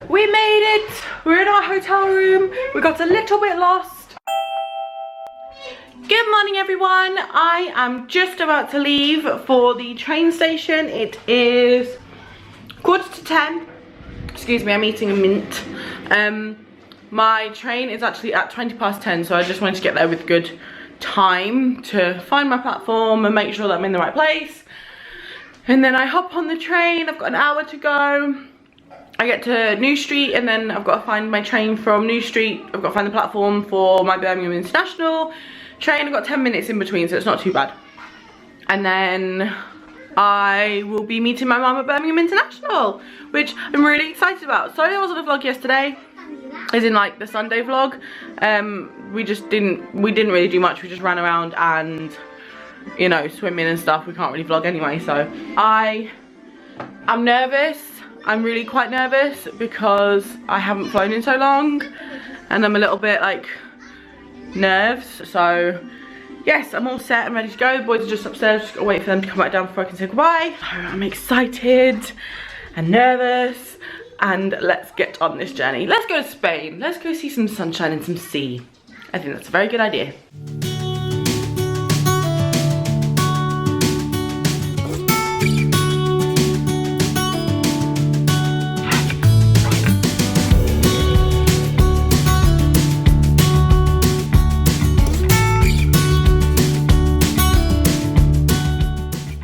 We made it! We're in our hotel room. We got a little bit lost. Good morning everyone. I am just about to leave for the train station. It is 10:15. Excuse me, I'm eating a mint. My train is actually at 10:20, so I just wanted to get there with good time to find my platform and make sure that I'm in the right place. And then I hop on the train. I've got an hour to go. I get to New Street and then I've got to find my train from New Street. I've got to find the platform for my Birmingham International train. I've got 10 minutes in between, so it's not too bad. And then I will be meeting my mum at Birmingham International, which I'm really excited about. Sorry there wasn't a vlog yesterday, as in like the Sunday vlog. We didn't really do much. We just ran around and, you know, swimming and stuff. We can't really vlog anyway, so I'm nervous. I'm really quite nervous because I haven't flown in so long and I'm a little bit like nerves. So yes, I'm all set and ready to go. The boys are just upstairs, just gotta wait for them to come back down before I can say goodbye. So I'm excited and nervous, and let's get on this journey. Let's go to Spain. Let's go see some sunshine and some sea. I think that's a very good idea.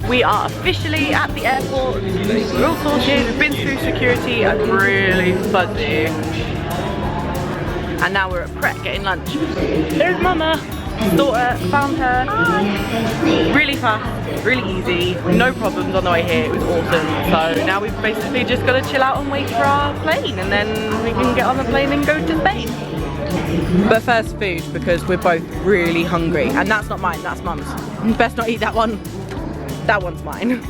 We are officially at the airport. We're all sorted, we've been through security. I'm really fuzzy. And now we're at Pret getting lunch. There's Mama. Daughter, found her. Really fast, really easy, no problems on the way here. It was awesome. So now we've basically just got to chill out and wait for our plane, and then we can get on the plane and go to Spain. But first food, because we're both really hungry. And that's not mine, that's Mum's. Best not eat that one. That one's mine.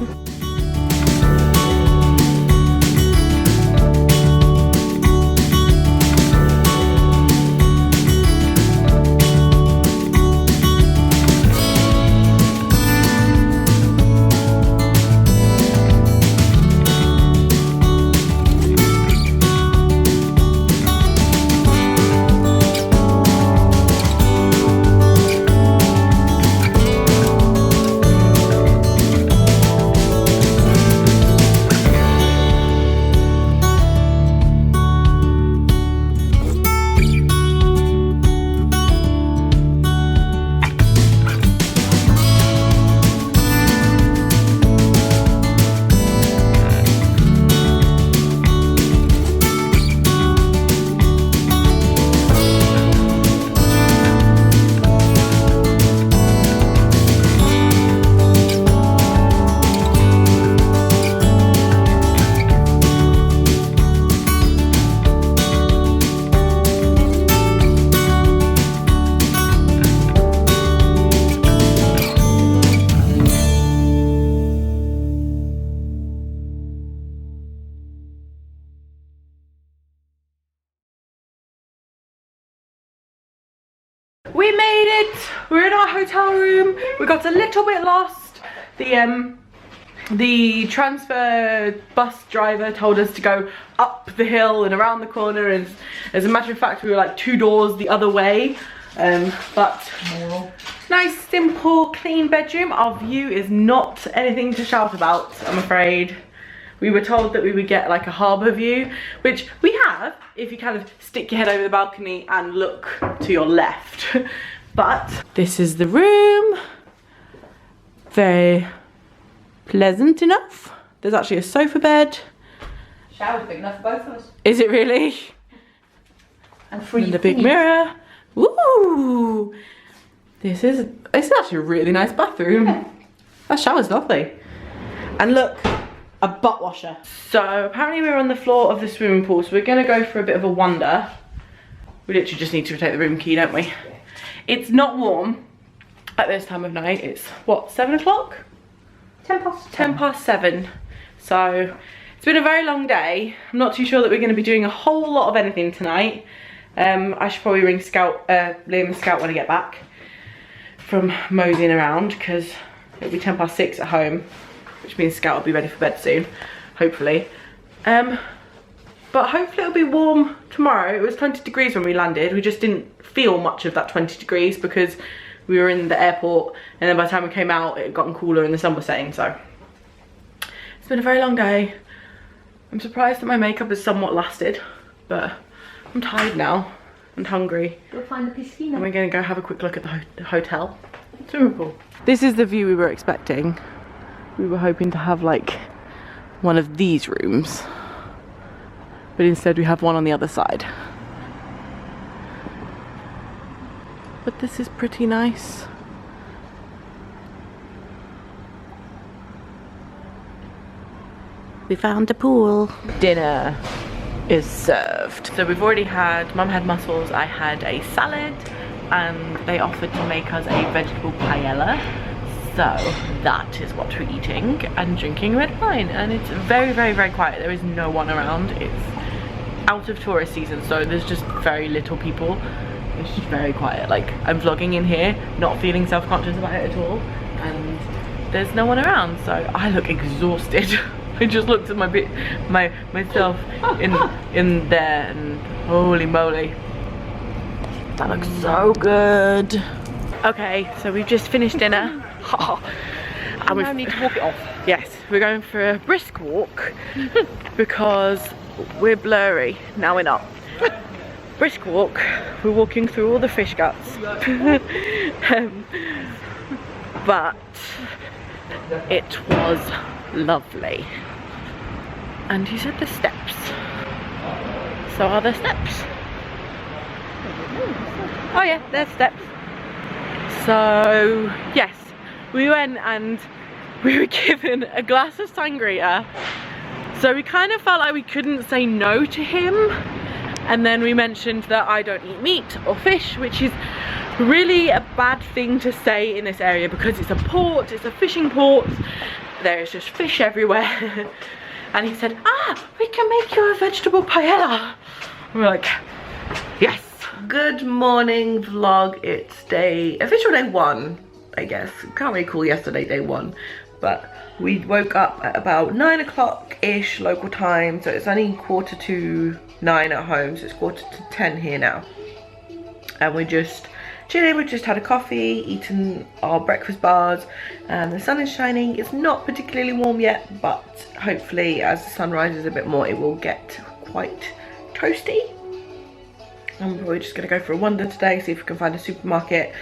We made it! We're in our hotel room. We got a little bit lost. The transfer bus driver told us to go up the hill and around the corner, and as a matter of fact we were like 2 doors the other way. But nice, simple, clean bedroom. Our view is not anything to shout about, I'm afraid. We were told that we would get like a harbour view, which we have if you kind of stick your head over the balcony and look to your left. But this is the room. Very pleasant enough. There's actually a sofa bed. Shower's big enough for both of us. Is it really? And the big mirror. Ooh! It's actually a really nice bathroom. Yeah. That shower's lovely. And look, a butt washer. So apparently we're on the floor of the swimming pool, so we're gonna go for a bit of a wander. We literally just need to take the room key, don't we? Yeah. It's not warm at this time of night. It's what, 7 o'clock? 10 past 10 past 7. So it's been a very long day. I'm not too sure that we're going to be doing a whole lot of anything tonight. I should probably ring Scout, Liam and Scout when I get back from moseying around, because it'll be 10 past 6 at home, which means Scout will be ready for bed soon, hopefully. But but hopefully it'll be warm tomorrow. It was 20 degrees when we landed. We just didn't feel much of that 20 degrees because we were in the airport, and then by the time we came out it had gotten cooler and the sun was setting. So it's been a very long day. I'm surprised that my makeup has somewhat lasted, but I'm tired now and hungry. Go find the piscina. And we're gonna go have a quick look at the hotel. Swimming pool. This is the view we were expecting. We were hoping to have like one of these rooms, but instead we have one on the other side. But this is pretty nice. We found a pool. Dinner is served. So we've already had, Mum had mussels, I had a salad, and they offered to make us a vegetable paella. So that is what we're eating and drinking red wine, and it's very, very, very quiet. There is no one around. It's out of tourist season, so there's just very little people. It's just very quiet. Like, I'm vlogging in here, not feeling self-conscious about it at all, and there's no one around, so I look exhausted. I just looked at myself in there, and holy moly, that looks so good. Okay, so we've just finished dinner. And we need to walk it off. Yes, we're going for a brisk walk because we're blurry. Now we're not. Brisk walk. We're walking through all the fish guts. But it was lovely. And he said the steps. So are there steps? Oh yeah, there's steps. So yes, we went and we were given a glass of sangria. So we kind of felt like we couldn't say no to him. And then we mentioned that I don't eat meat or fish, which is really a bad thing to say in this area because it's a port, it's a fishing port. There's just fish everywhere. And he said, we can make you a vegetable paella. And we're like, yes. Good morning vlog. It's official day 1, I guess. Can't really call yesterday day 1, but we woke up at about 9 o'clock-ish local time, so it's only 8:45 at home, so it's 9:45 here now. And we're just chilling. We just had a coffee, eaten our breakfast bars, and the sun is shining. It's not particularly warm yet, but hopefully as the sun rises a bit more it will get quite toasty. I'm probably just gonna go for a wander today, see if we can find a supermarket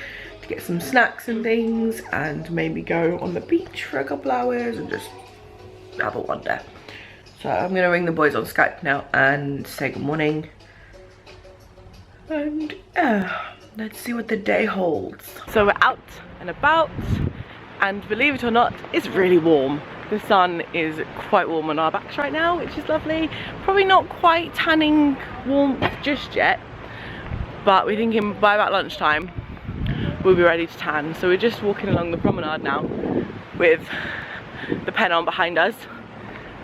to get some snacks and things, and maybe go on the beach for a couple hours and just have a wander. So I'm gonna ring the boys on Skype now and say good morning. And let's see what the day holds. So we're out and about, and believe it or not, it's really warm. The sun is quite warm on our backs right now, which is lovely. Probably not quite tanning warmth just yet, but we're thinking by about lunchtime we'll be ready to tan. So we're just walking along the promenade now with the Pennon behind us,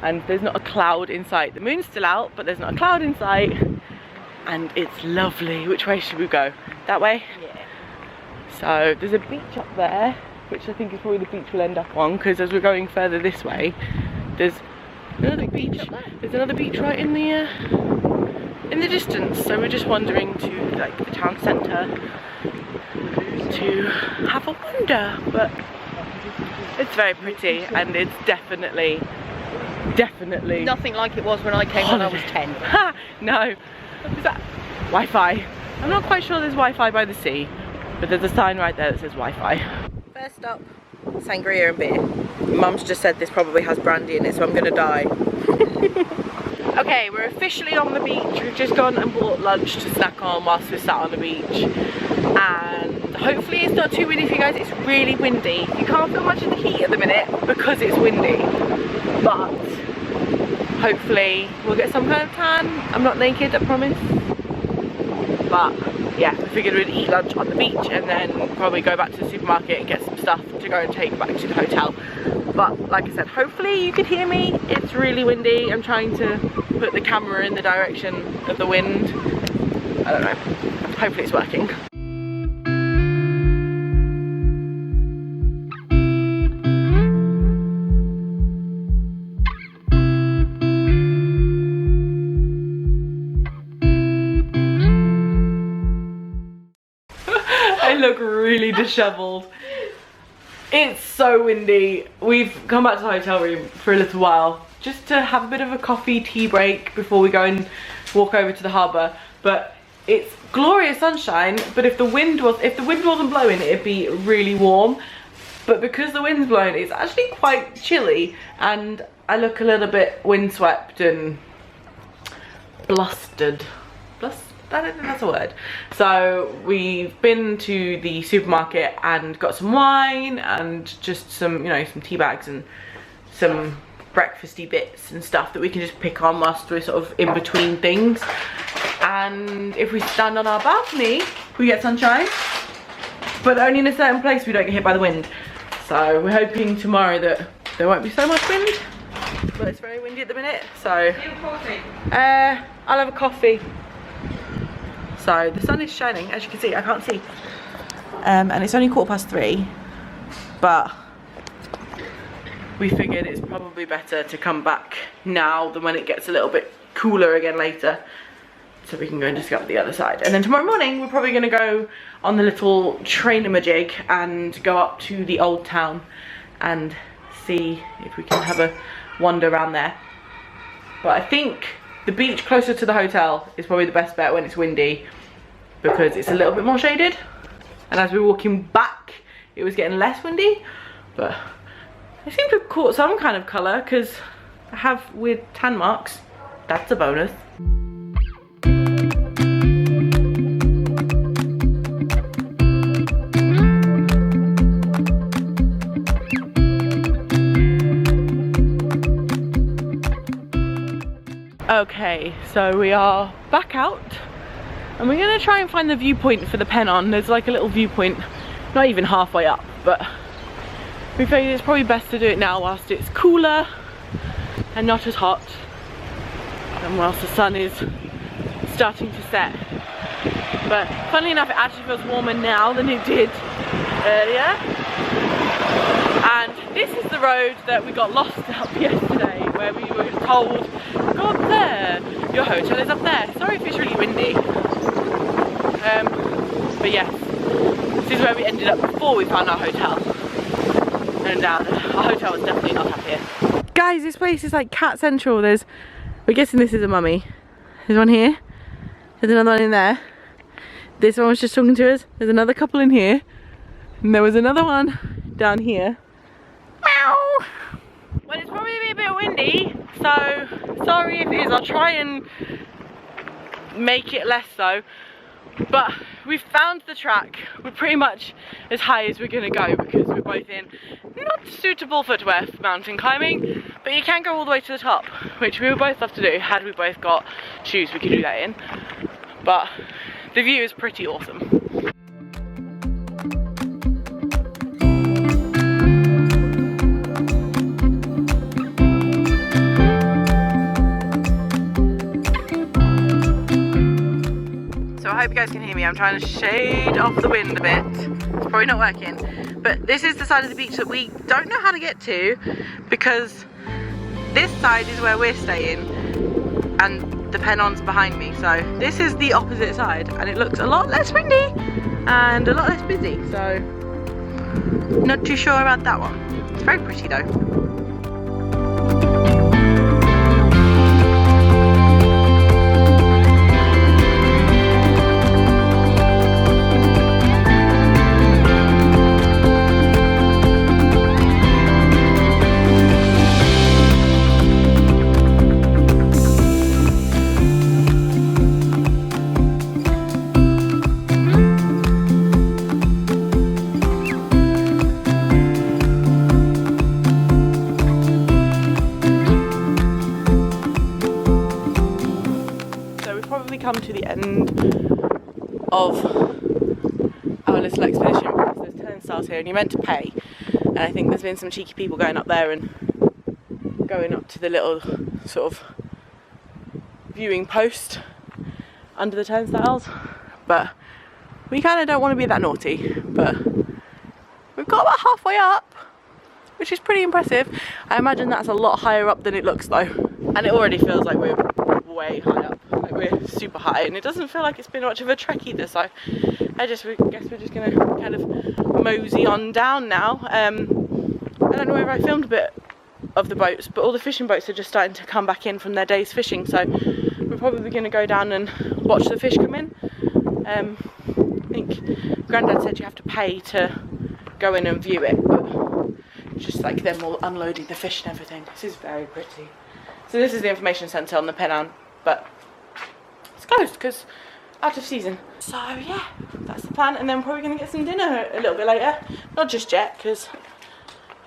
and there's not a cloud in sight. The moon's still out, but there's not a cloud in sight, and it's lovely. Which way should we go? That way? Yeah. So there's a beach up there, which I think is probably the beach we'll end up on, because as we're going further this way, there's another beach. There's another beach right in the distance. So we're just wandering to like the town centre to have a wander. But it's very pretty, and it's definitely Nothing like it was when I came when I was 10. Ha! No. Is that Wi-Fi? I'm not quite sure there's Wi-Fi by the sea, but there's a sign right there that says Wi-Fi. First up, sangria and beer. Mum's just said this probably has brandy in it, so I'm gonna die. Okay, we're officially on the beach. We've just gone and bought lunch to snack on whilst we're sat on the beach. And hopefully it's not too windy for you guys. It's really windy. You can't feel much of the heat at the minute because it's windy. But hopefully we'll get some kind of tan. I'm not naked, I promise. But yeah, we figured we'd eat lunch on the beach and then probably go back to the supermarket and get some stuff to go and take back to the hotel. But like I said, hopefully you can hear me. It's really windy. I'm trying to put the camera in the direction of the wind. I don't know. Hopefully it's working. look really disheveled. It's so windy. We've come back to the hotel room for a little while just to have a bit of a coffee tea break before we go and walk over to the harbour. But it's glorious sunshine, but if the wind wasn't blowing, it'd be really warm. But because the wind's blowing, it's actually quite chilly, and I look a little bit windswept and blustered. I don't think that's a word. So we've been to the supermarket and got some wine and just some, you know, some tea bags and some breakfasty bits and stuff that we can just pick on whilst we're sort of in between things. And if we stand on our balcony, we get sunshine, but only in a certain place we don't get hit by the wind. So we're hoping tomorrow that there won't be so much wind, but it's very windy at the minute. So I'll have a coffee. So the sun is shining, as you can see. I can't see, and it's only 3:15, but we figured it's probably better to come back now than when it gets a little bit cooler again later, so we can go and discover the other side. And then tomorrow morning we're probably going to go on the little train-a-majig and go up to the old town and see if we can have a wander around there. But I think the beach closer to the hotel is probably the best bet when it's windy, because it's a little bit more shaded. And as we were walking back, it was getting less windy, but I seem to have caught some kind of colour because I have weird tan marks. That's a bonus. Okay, so we are back out and we're gonna try and find the viewpoint for the Pennon. There's like a little viewpoint, not even halfway up, but we figured it's probably best to do it now whilst it's cooler and not as hot, and whilst the sun is starting to set. But funnily enough, it actually feels warmer now than it did earlier. And this is the road that we got lost up yesterday, where we were told, go up there, your hotel is up there. Sorry if it's really windy. But yes, this is where we ended up before we found our hotel. And our hotel was definitely not up here. Guys, this place is like cat central. We're guessing this is a mummy. There's one here. There's another one in there. This one was just talking to us. There's another couple in here. And there was another one down here. Meow! Well, it's probably a bit windy, so sorry if it is. I'll try and make it less so. But we've found the track. We're pretty much as high as we're gonna go because we're both in not suitable footwear for mountain climbing, but you can go all the way to the top, which we would both love to do. Had we both got shoes we could do that in. But the view is pretty awesome. I hope you guys can hear me. I'm trying to shade off the wind a bit. It's probably not working. But this is the side of the beach that we don't know how to get to, because this side is where we're staying and the Pennon's behind me. So this is the opposite side and it looks a lot less windy and a lot less busy. So not too sure about that one. It's very pretty though. Come to the end of our little expedition because there's turnstiles here and you're meant to pay, and I think there's been some cheeky people going up there and going up to the little sort of viewing post under the turnstiles, but we kind of don't want to be that naughty. But we've got about halfway up, which is pretty impressive. I imagine that's a lot higher up than it looks though, and it already feels like we're way high up. Like we're super high, and it doesn't feel like it's been much of a trek either, so I guess we're just gonna kind of mosey on down now. I don't know whether I filmed a bit of the boats, but all the fishing boats are just starting to come back in from their day's fishing, so we're probably going to go down and watch the fish come in. I think Grandad said you have to pay to go in and view it, but it's just like them all unloading the fish and everything. This is very pretty. So this is the information centre on the Pennine, but it's closed because out of season. So yeah, that's the plan, and then we're probably going to get some dinner a little bit later. Not just yet, because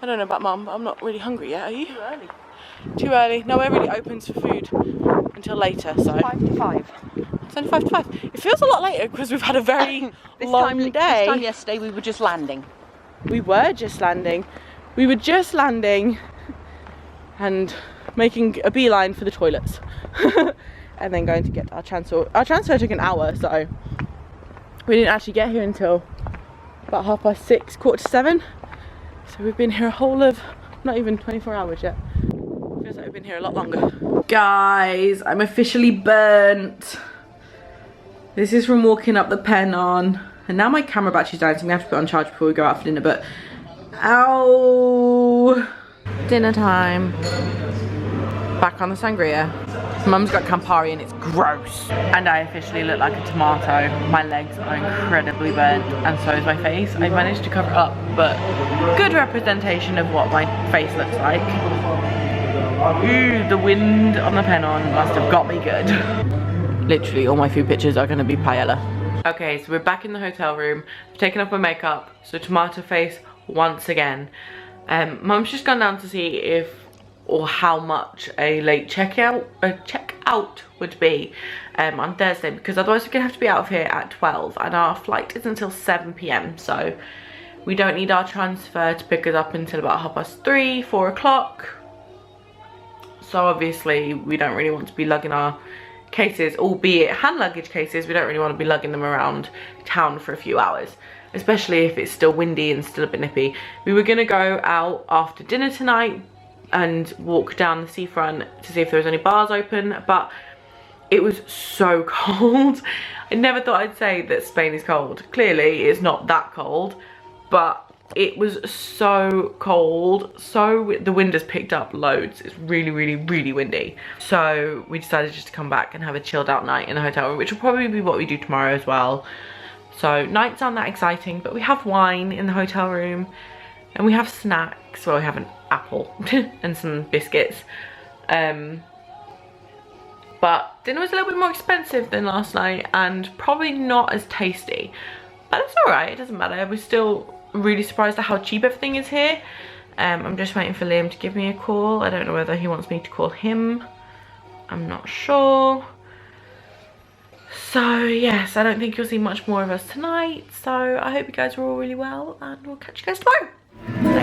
I don't know about Mum, but I'm not really hungry yet. Are you? Too early. Too early. Nowhere really opens for food until later, so 5 to 5. it's only 5 to 5. It feels a lot later because we've had a very long day. This time yesterday we were just landing. We were just landing. We were just landing and making a beeline for the toilets. And then going to get our transfer. Our transfer took an hour, so we didn't actually get here until about 6:30, 6:45. So we've been here a whole of not even 24 hours yet. Feels like we've been here a lot longer. Guys, I'm officially burnt. This is from walking up the Pennine. And now my camera battery's dying, so I'm gonna have to put it on charge before we go out for dinner, but ow! Dinner time. Back on the sangria. Mum's got Campari and it's gross. And I officially look like a tomato. My legs are incredibly burnt, and so is my face. I managed to cover it up, but good representation of what my face looks like. Ooh, the wind on the Pennine must have got me good. Literally all my food pictures are gonna be paella. Okay, so we're back in the hotel room. I've taken off my makeup, so tomato face once again. Mum's just gone down to see if or how much a late checkout would be on Thursday, because otherwise we're gonna have to be out of here at 12 and our flight is until 7 PM, so we don't need our transfer to pick us up until about 3:30, 4 o'clock. So obviously we don't really want to be lugging our cases, albeit hand luggage cases, we don't really want to be lugging them around town for a few hours, especially if it's still windy and still a bit nippy. We were gonna go out after dinner tonight and walk down the seafront to see if there was any bars open, but it was so cold. I never thought I'd say that Spain is cold. Clearly it's not that cold, but it was so cold. So the wind has picked up loads. It's really, really, really windy. So we decided just to come back and have a chilled out night in the hotel room, which will probably be what we do tomorrow as well. So nights aren't that exciting, but we have wine in the hotel room and we have snacks. Well, we have an apple and some biscuits. But dinner was a little bit more expensive than last night and probably not as tasty. But it's alright, it doesn't matter. We're still really surprised at how cheap everything is here. I'm just waiting for Liam to give me a call. I don't know whether he wants me to call him. I'm not sure. So yes, I don't think you'll see much more of us tonight. So I hope you guys are all really well and we'll catch you guys tomorrow.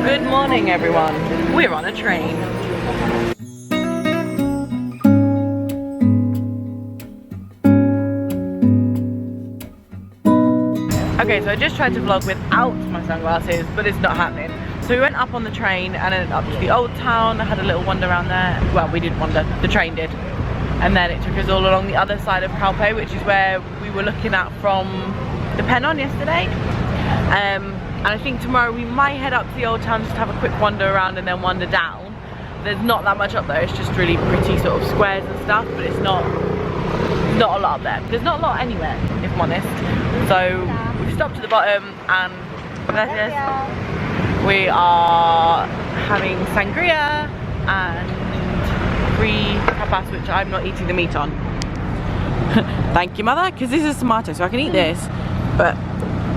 Good morning everyone. We're on a train. Okay, so I just tried to vlog without my sunglasses, but it's not happening. So we went up on the train and ended up to the old town, had a little wander around there. Well, we didn't wander, the train did. And then it took us all along the other side of Calpe, which is where we were looking at from the Pennine yesterday. And I think tomorrow we might head up to the old town just to have a quick wander around and then wander down. There's not that much up there, it's just really pretty sort of squares and stuff, but it's not a lot up there. There's not a lot anywhere, if I'm honest. So we've stopped at the bottom and we are having sangria and 3 tapas, which I'm not eating the meat on. Thank you, mother, because this is tomato, so I can eat this. But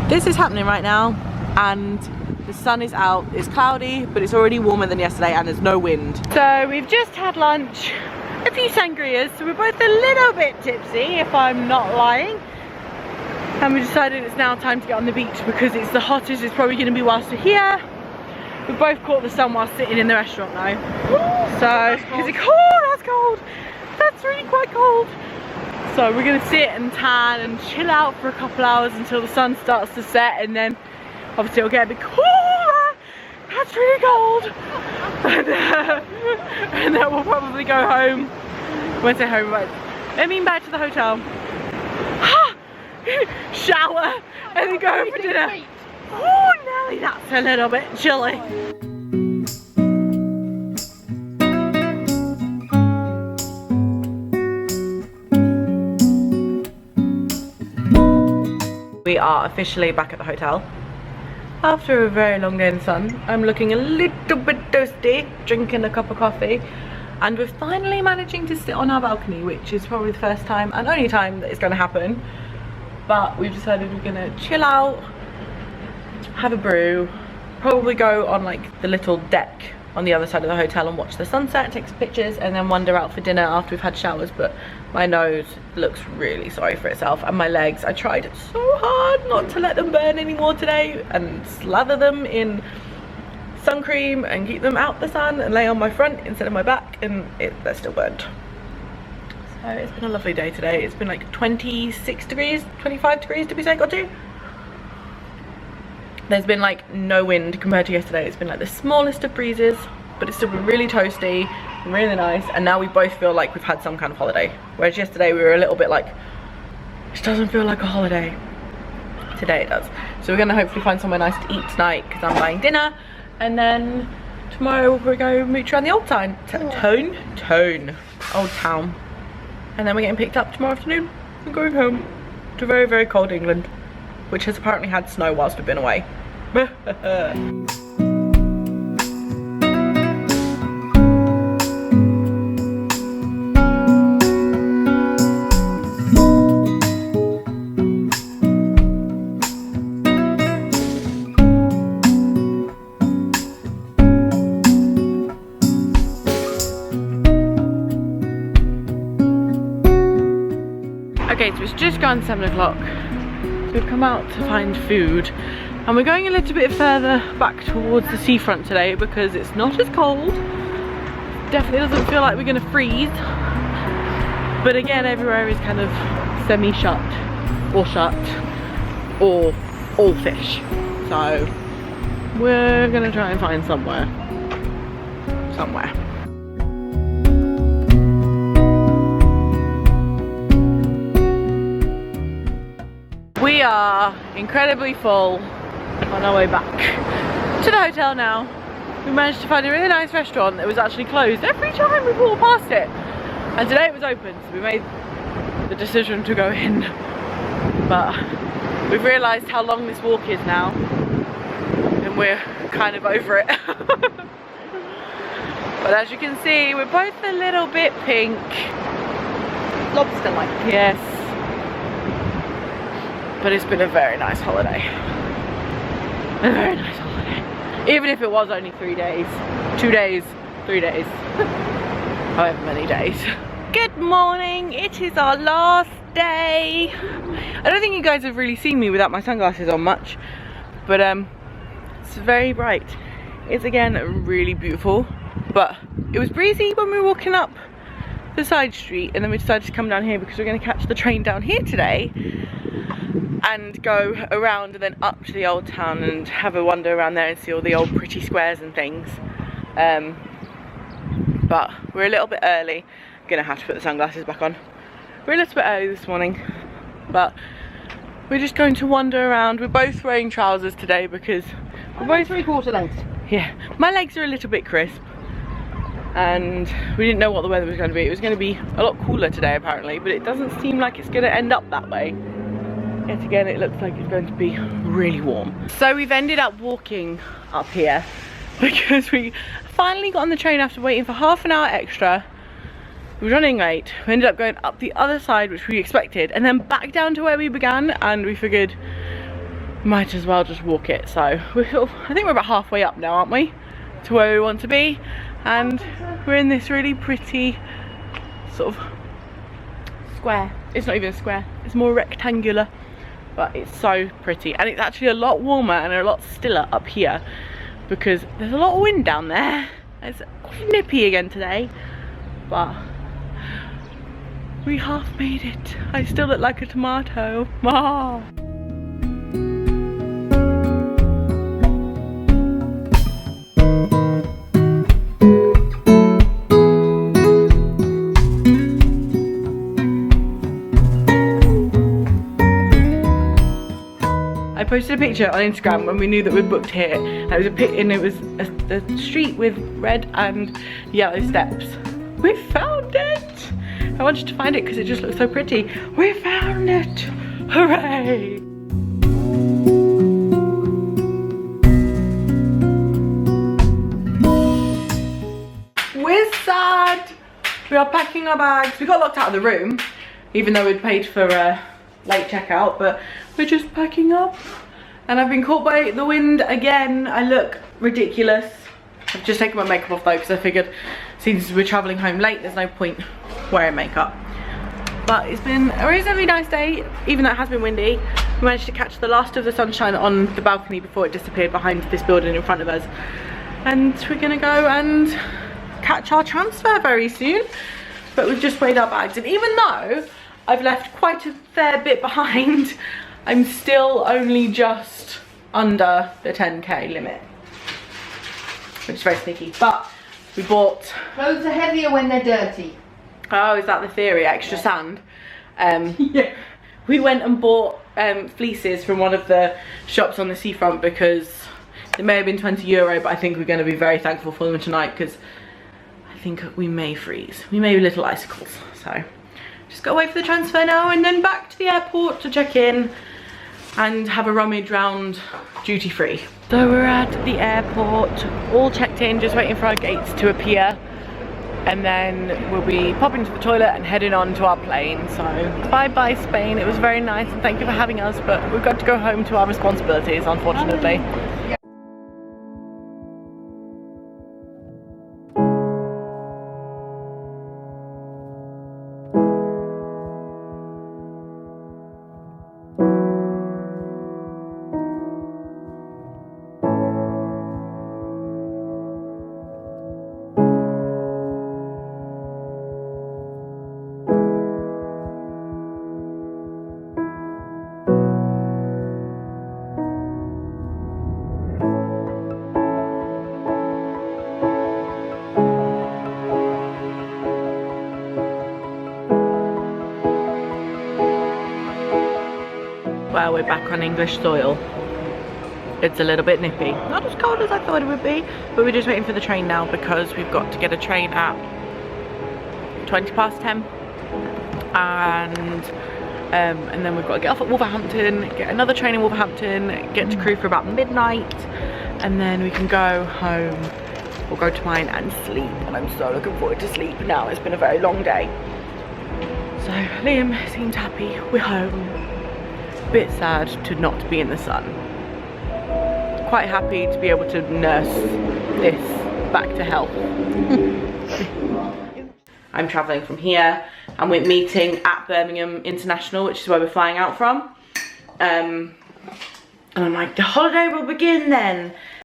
this is happening right now and the sun is out. It's cloudy, but it's already warmer than yesterday and there's no wind. So we've just had lunch, a few sangrias, so we're both a little bit tipsy, if I'm not lying. And we decided it's now time to get on the beach because it's the hottest it's probably going to be whilst we're here. We both caught the sun while sitting in the restaurant though. So, is it cold? That's cold. That's really quite cold. So we're going to sit and tan and chill out for a couple hours until the sun starts to set, and then obviously it'll get a bit cooler. That's really cold. And then we'll probably go home. When I say home, like I mean back to the hotel. Shower and then go for dinner. Oh, Nelly, that's a little bit chilly. We are officially back at the hotel. After a very long day in the sun, I'm looking a little bit thirsty, drinking a cup of coffee, and we're finally managing to sit on our balcony, which is probably the first time and only time that it's going to happen. But we've decided we're going to chill out, have a brew, probably go on like the little deck on the other side of the hotel and watch the sunset, take some pictures, and then wander out for dinner after we've had showers. But my nose looks really sorry for itself, and my legs, I tried so hard not to let them burn anymore today and slather them in sun cream and keep them out the sun and lay on my front instead of my back, and they're still burnt. So it's been a lovely day today. It's been like 26 degrees, 25 degrees did we say it got to? There's been like no wind compared to yesterday. It's been like the smallest of breezes, but it's still been really toasty and really nice, and now we both feel like we've had some kind of holiday. Whereas yesterday we were a little bit like, it doesn't feel like a holiday. Today it does. So we're gonna hopefully find somewhere nice to eat tonight because I'm buying dinner, and then tomorrow we'll probably go mooch around the old town. Old town. And then we're getting picked up tomorrow afternoon and going home to very, very cold England, which has apparently had snow whilst we've been away. Okay, so it's just gone 7 o'clock. So we've come out to find food, and we're going a little bit further back towards the seafront today because it's not as cold. Definitely doesn't feel like we're gonna freeze. But again, everywhere is kind of semi-shut, or all fish. So we're gonna try and find somewhere. We are incredibly full on our way back to the hotel now. We managed to find a really nice restaurant that was actually closed every time we walked past it. And today it was open, so we made the decision to go in. But we've realised how long this walk is now, and we're kind of over it. But as you can see, we're both a little bit pink. Lobster-like. Yes. But it's been a very nice holiday. A very nice holiday. Even if it was only 3 days. 2 days. 3 days. However many days. Good morning. It is our last day. I don't think you guys have really seen me without my sunglasses on much. But it's very bright. It's again really beautiful. But it was breezy when we were walking up the side street, and then we decided to come down here because we're going to catch the train down here today and go around and then up to the old town and have a wander around there and see all the old pretty squares and things. But we're a little bit early. I'm gonna have to put the sunglasses back on. We're a little bit early this morning, but we're just going to wander around. We're both wearing trousers today because we're both 3/4 length. Yeah, my legs are a little bit crisp, and we didn't know what the weather was going to be. It was going to be a lot cooler today apparently, but it doesn't seem like it's going to end up that way. Yet again, it looks like it's going to be really warm. So we've ended up walking up here because we finally got on the train after waiting for half an hour extra. We were running late. We ended up going up the other side, which we expected, and then back down to where we began, and we figured might as well just walk it. So we're sort of, I think we're about halfway up now, aren't we, to where we want to be, and we're in this really pretty sort of square. It's not even a square, it's more rectangular, but it's so pretty, and it's actually a lot warmer and a lot stiller up here because there's a lot of wind down there. It's quite nippy again today, but we half made it. I still look like a tomato. Ah. I posted a picture on Instagram when we knew that we'd booked here. And it was a street with red and yellow steps. We found it! I wanted to find it because it just looks so pretty. We found it! Hooray! We're sad! We are packing our bags. We got locked out of the room, even though we'd paid for a late checkout, but we're just packing up. And I've been caught by the wind again. I look ridiculous. I've just taken my makeup off though, because I figured since we're travelling home late, there's no point wearing makeup. But it's been a reasonably nice day, even though it has been windy. We managed to catch the last of the sunshine on the balcony before it disappeared behind this building in front of us. And we're gonna go and catch our transfer very soon. But we've just weighed our bags, and even though I've left quite a fair bit behind, I'm still only just under the 10k limit, which is very sneaky. But we bought... Clothes are heavier when they're dirty. Oh, is that the theory? Extra sand? Yeah. We went and bought fleeces from one of the shops on the seafront because they may have been €20, but I think we're going to be very thankful for them tonight because I think we may freeze. We may be little icicles. So just gotta wait for the transfer now and then back to the airport to check in and have a rummage round duty free. So we're at the airport, all checked in, just waiting for our gates to appear. And then we'll be popping to the toilet and heading on to our plane. So bye bye Spain, it was very nice and thank you for having us, but we've got to go home to our responsibilities, unfortunately. Well, we're back on English soil. It's a little bit nippy. Not as cold as I thought it would be, but we're just waiting for the train now because we've got to get a train at 10:20. And then we've got to get off at Wolverhampton, get another train in Wolverhampton, get to Crewe for about midnight, and then we can go home or go to mine and sleep. And I'm so looking forward to sleep now. It's been a very long day. So Liam seems happy. We're home. Bit sad to not be in the sun. Quite happy to be able to nurse this back to health. I'm travelling from here and we're meeting at Birmingham International, which is where we're flying out from. And I'm like, the holiday will begin then.